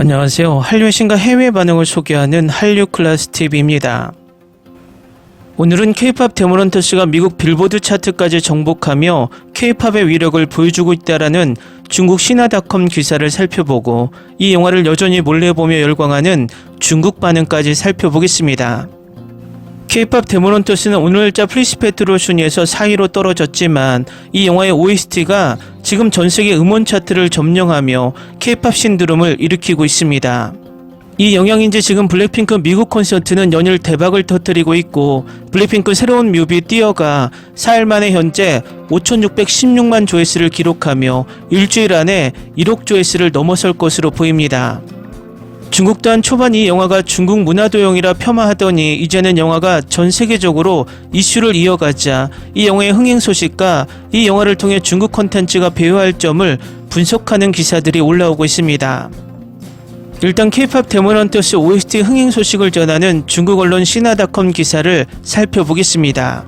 안녕하세요. 한류의 신과 해외 반응을 소개하는 한류클래스TV입니다. 오늘은 K-POP 데모넌터스가 미국 빌보드 차트까지 정복하며 K-POP의 위력을 보여주고 있다라는 중국 신화닷컴 기사를 살펴보고 이 영화를 여전히 몰래 보며 열광하는 중국 반응까지 살펴보겠습니다. K-POP 데모넌터스는 오늘자 프리스페트로 순위에서 4위로 떨어졌지만 이 영화의 OST가 지금 전세계 음원 차트를 점령하며 K-POP 신드롬을 일으키고 있습니다. 이 영향인지 지금 블랙핑크 미국 콘서트는 연일 대박을 터뜨리고 있고 블랙핑크 새로운 뮤비 띄어가 4일 만에 현재 5,616만 조회수를 기록하며 일주일 안에 1억 조회수를 넘어설 것으로 보입니다. 중국 또한 초반 이 영화가 중국 문화도용이라 폄하하더니 이제는 영화가 전 세계적으로 이슈를 이어가자 이 영화의 흥행 소식과 이 영화를 통해 중국 콘텐츠가 배회할 점을 분석하는 기사들이 올라오고 있습니다. 일단 K-POP 데모넌터스 OST 흥행 소식을 전하는 중국 언론 신화닷컴 기사를 살펴보겠습니다.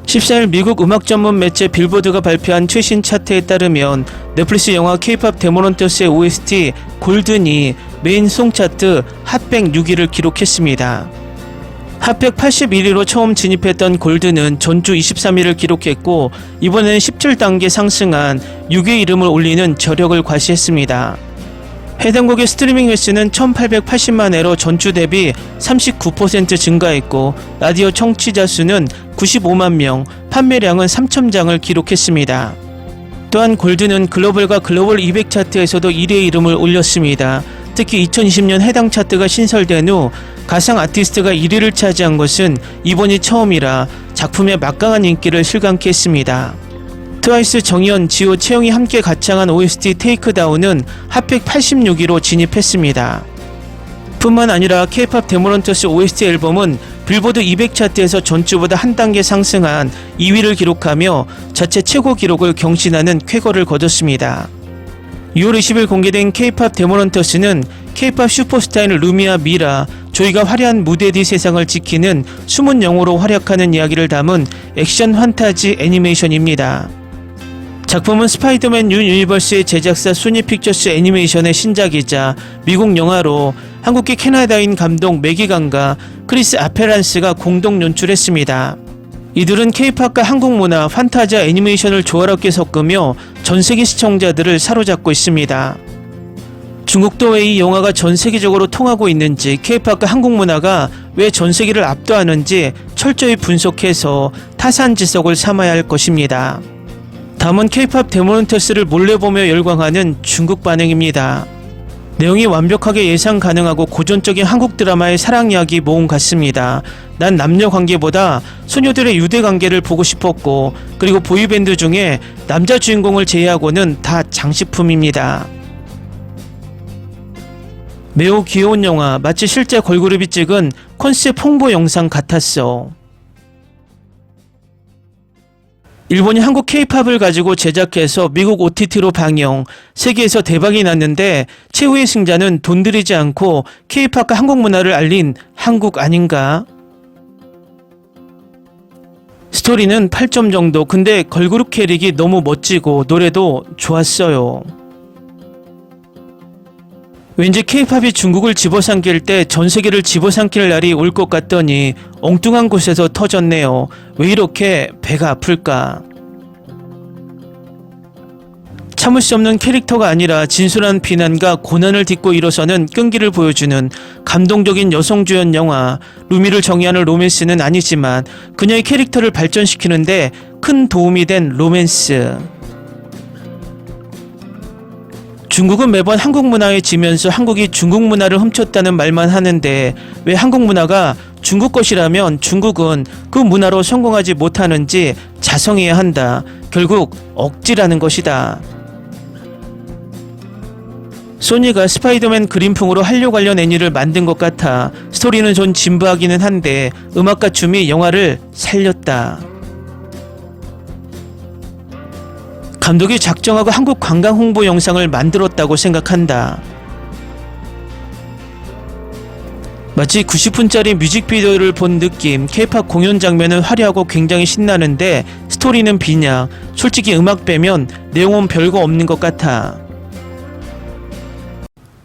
14일 미국 음악 전문 매체 빌보드가 발표한 최신 차트에 따르면 넷플릭스 영화 K-POP 데모넌터스의 OST 골든이 메인 송 차트 핫100 6위를 기록했습니다. 핫100 81위로 처음 진입했던 골든은 전주 23위를 기록했고 이번에는 17단계 상승한 6위의 이름을 올리는 저력을 과시했습니다. 해당 곡의 스트리밍 횟수는 1880만 회로 전주 대비 39% 증가했고 라디오 청취자 수는 95만 명, 판매량은 3,000장을 기록했습니다. 또한 골든은 글로벌과 글로벌 200 차트에서도 1위의 이름을 올렸습니다. 특히 2020년 해당 차트가 신설된 후 가상 아티스트가 1위를 차지한 것은 이번이 처음이라 작품의 막강한 인기를 실감케 했습니다. 트와이스 정연, 지호, 채영이 함께 가창한 OST 테이크다운은 핫100 86위로 진입했습니다. 뿐만 아니라 K-POP 데모넌터스 OST 앨범은 빌보드 200 차트에서 전주보다 한 단계 상승한 2위를 기록하며 자체 최고 기록을 경신하는 쾌거를 거뒀습니다. 6월 20일 공개된 K-POP 데모넌터스는 K-POP 슈퍼스타인 루미와 미라, 조이가 화려한 무대 뒤 세상을 지키는 숨은 영웅으로 활약하는 이야기를 담은 액션 환타지 애니메이션입니다. 작품은 스파이더맨 유니버스의 제작사 소니픽처스 애니메이션의 신작이자 미국 영화로 한국계 캐나다인 감독 매기강과 크리스 아페란스가 공동 연출했습니다. 이들은 K-POP과 한국 문화, 판타지와 애니메이션을 조화롭게 섞으며 전세계 시청자들을 사로잡고 있습니다. 중국도 왜 이 영화가 전세계적으로 통하고 있는지, K-POP과 한국 문화가 왜 전세계를 압도하는지 철저히 분석해서 타산지석을 삼아야 할 것입니다. 다음은 K-POP 데모넌터스를 몰래 보며 열광하는 중국 반응입니다. 내용이 완벽하게 예상 가능하고 고전적인 한국 드라마의 사랑 이야기 모험 같습니다. 난 남녀 관계보다 소녀들의 유대 관계를 보고 싶었고 그리고 보이밴드 중에 남자 주인공을 제외하고는 다 장식품입니다. 매우 귀여운 영화, 마치 실제 걸그룹이 찍은 컨셉 홍보 영상 같았어. 일본이 한국 K-POP을 가지고 제작해서 미국 OTT로 방영, 세계에서 대박이 났는데 최후의 승자는 돈 들이지 않고 K-POP과 한국 문화를 알린 한국 아닌가? 스토리는 8점 정도. 근데 걸그룹 캐릭이 너무 멋지고 노래도 좋았어요. 왠지 K-POP이 중국을 집어삼킬 때 전세계를 집어삼킬 날이 올 것 같더니 엉뚱한 곳에서 터졌네요. 왜 이렇게 배가 아플까? 참을 수 없는 캐릭터가 아니라 진솔한 비난과 고난을 딛고 일어서는 끈기를 보여주는 감동적인 여성주연 영화. 루미를 정의하는 로맨스는 아니지만 그녀의 캐릭터를 발전시키는데 큰 도움이 된 로맨스. 중국은 매번 한국 문화에 지면서 한국이 중국 문화를 훔쳤다는 말만 하는데 왜 한국 문화가 중국 것이라면 중국은 그 문화로 성공하지 못하는지 자성해야 한다. 결국 억지라는 것이다. 소니가 스파이더맨 그림풍으로 한류 관련 애니를 만든 것 같아 스토리는 좀 진부하기는 한데 음악과 춤이 영화를 살렸다. 감독이 작정하고 한국 관광 홍보 영상을 만들었다고 생각한다. 마치 90분짜리 뮤직비디오를 본 느낌. K-POP 공연 장면은 화려하고 굉장히 신나는데 스토리는 비냥. 솔직히 음악 빼면 내용은 별거 없는 것 같아.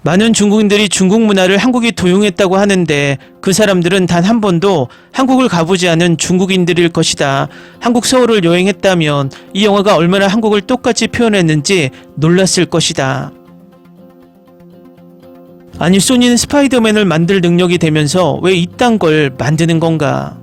많은 중국인들이 중국 문화를 한국이 도용했다고 하는데 그 사람들은 단 한 번도 한국을 가보지 않은 중국인들일 것이다. 한국 서울을 여행했다면 이 영화가 얼마나 한국을 똑같이 표현했는지 놀랐을 것이다. 아니, 소니는 스파이더맨을 만들 능력이 되면서 왜 이딴 걸 만드는 건가?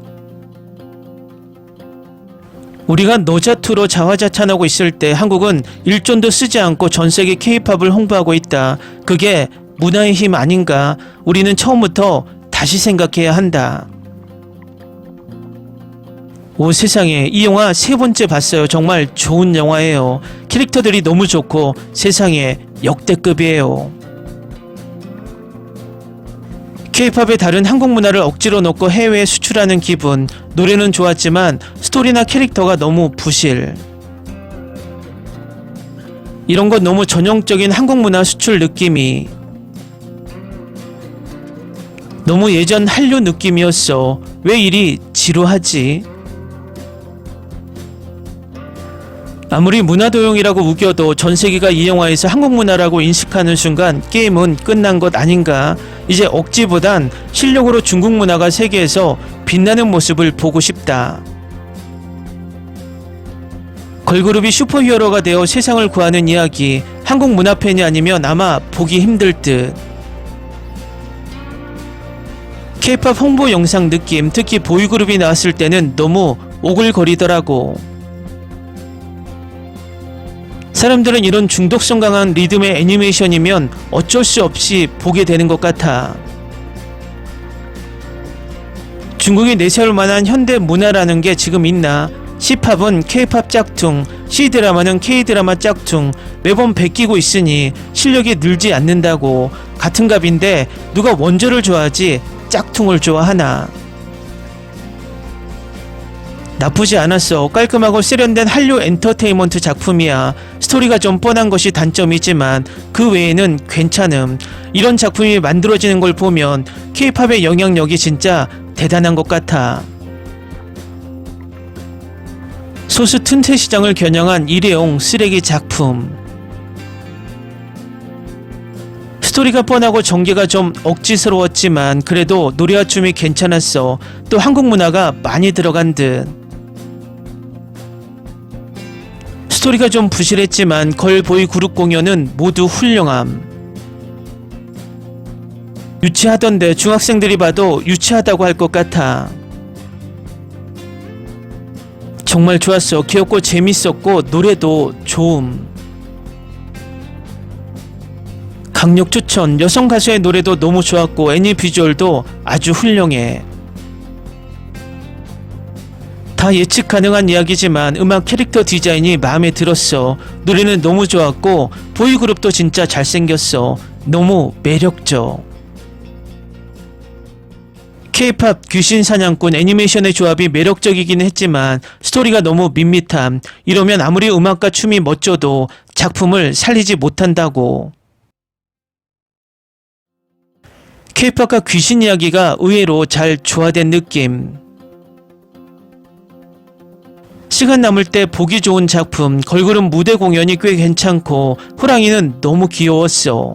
우리가 너자투로 자화자찬하고 있을 때 한국은 일존도 쓰지 않고 전 세계 K-팝을 홍보하고 있다. 그게 문화의 힘 아닌가? 우리는 처음부터 다시 생각해야 한다. 오 세상에, 이 영화 3번째 봤어요. 정말 좋은 영화예요. 캐릭터들이 너무 좋고 세상에 역대급이에요. K-팝의 다른 한국 문화를 억지로 넣고 해외에 수출하는 기분. 노래는 좋았지만 스토리나 캐릭터가 너무 부실. 이런 건 너무 전형적인 한국 문화 수출 느낌이 너무 예전 한류 느낌이었어. 왜 이리 지루하지? 아무리 문화도용이라고 우겨도 전 세계가 이 영화에서 한국 문화라고 인식하는 순간 게임은 끝난 것 아닌가? 이제 억지보단 실력으로 중국 문화가 세계에서 빛나는 모습을 보고 싶다. 걸그룹이 슈퍼히어로가 되어 세상을 구하는 이야기. 한국 문화 팬이 아니면 아마 보기 힘들 듯. K-팝 홍보 영상 느낌, 특히 보이그룹이 나왔을 때는 너무 오글거리더라고. 사람들은 이런 중독성 강한 리듬의 애니메이션이면 어쩔 수 없이 보게 되는 것 같아. 중국이 내세울 만한 현대 문화라는 게 지금 있나? C팝은 K-팝 짝퉁, C드라마는 K-드라마 짝퉁, 매번 베끼고 있으니 실력이 늘지 않는다고. 같은 값인데 누가 원조를 좋아하지 짝퉁을 좋아하나? 나쁘지 않았어. 깔끔하고 세련된 한류 엔터테인먼트 작품이야. 스토리가 좀 뻔한 것이 단점이지만 그 외에는 괜찮음. 이런 작품이 만들어지는 걸 보면 K-팝의 영향력이 진짜 대단한 것 같아. 소수 틈새 시장을 겨냥한 일회용 쓰레기 작품. 스토리가 뻔하고 전개가 좀 억지스러웠지만 그래도 노래와 춤이 괜찮았어. 또 한국 문화가 많이 들어간 듯. 스토리가 좀 부실했지만 걸보이 그룹 공연은 모두 훌륭함. 유치하던데 중학생들이 봐도 유치하다고 할 것 같아. 정말 좋았어. 귀엽고 재밌었고 노래도 좋음. 강력 추천. 여성 가수의 노래도 너무 좋았고 애니 비주얼도 아주 훌륭해. 다 예측 가능한 이야기지만 음악 캐릭터 디자인이 마음에 들었어. 노래는 너무 좋았고 보이그룹도 진짜 잘생겼어. 너무 매력적. K-팝 귀신 사냥꾼 애니메이션의 조합이 매력적이긴 했지만 스토리가 너무 밋밋함. 이러면 아무리 음악과 춤이 멋져도 작품을 살리지 못한다고. K-팝과 귀신 이야기가 의외로 잘 조화된 느낌. 시간 남을 때 보기 좋은 작품. 걸그룹 무대 공연이 꽤 괜찮고 호랑이는 너무 귀여웠어.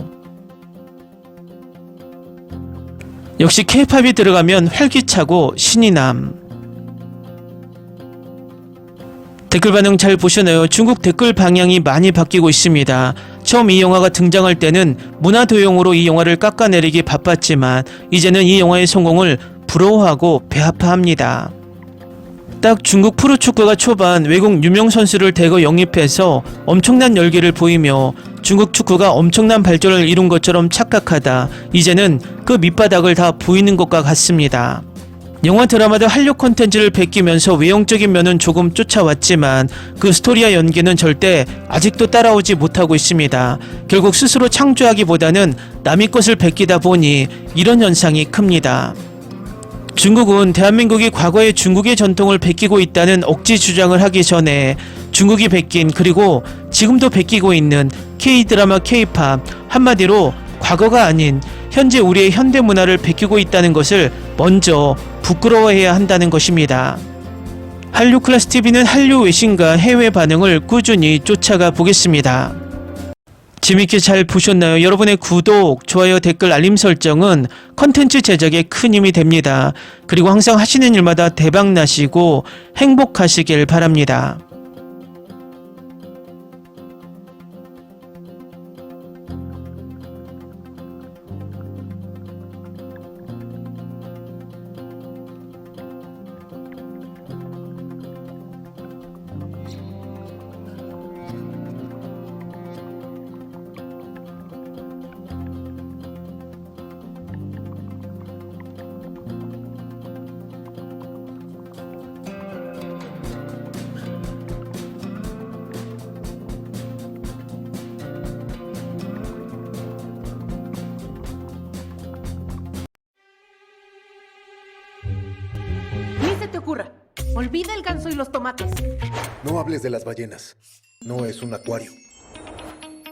역시 K-팝이 들어가면 활기차고 신이 남. 댓글 반응 잘 보시나요? 중국 댓글 방향이 많이 바뀌고 있습니다. 처음 이 영화가 등장할 때는 문화도용으로 이 영화를 깎아내리기 바빴지만 이제는 이 영화의 성공을 부러워하고 배아파합니다. 딱 중국 프로축구가 초반 외국 유명 선수를 대거 영입해서 엄청난 열기를 보이며 중국 축구가 엄청난 발전을 이룬 것처럼 착각하다 이제는 그 밑바닥을 다 보이는 것과 같습니다. 영화 드라마들 한류 콘텐츠를 베끼면서 외형적인 면은 조금 쫓아왔지만 그 스토리와 연기는 절대 아직도 따라오지 못하고 있습니다. 결국 스스로 창조하기보다는 남의 것을 베끼다 보니 이런 현상이 큽니다. 중국은 대한민국이 과거의 중국의 전통을 베끼고 있다는 억지 주장을 하기 전에 중국이 베낀 그리고 지금도 베끼고 있는 K-드라마, K-팝 한마디로 과거가 아닌 현재 우리의 현대 문화를 베끼고 있다는 것을 먼저 부끄러워해야 한다는 것입니다. 한류 클래스TV는 한류 외신과 해외 반응을 꾸준히 쫓아가 보겠습니다. 재밌게 잘 보셨나요? 여러분의 구독, 좋아요, 댓글, 알림 설정은 컨텐츠 제작에 큰 힘이 됩니다. 그리고 항상 하시는 일마다 대박 나시고 행복하시길 바랍니다. Ni se te ocurra. Olvida el ganso y los tomates. No hables de las ballenas. No es un acuario.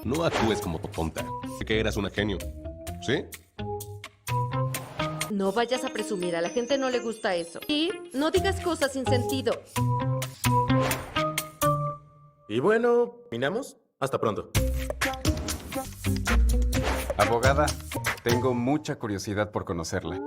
No actúes como tonta. Que eras una genio. ¿Sí? No vayas a presumir, a la gente no le gusta eso. Y no digas cosas sin sentido. Y bueno, ¿terminamos? Hasta pronto. Abogada, tengo mucha curiosidad por conocerla.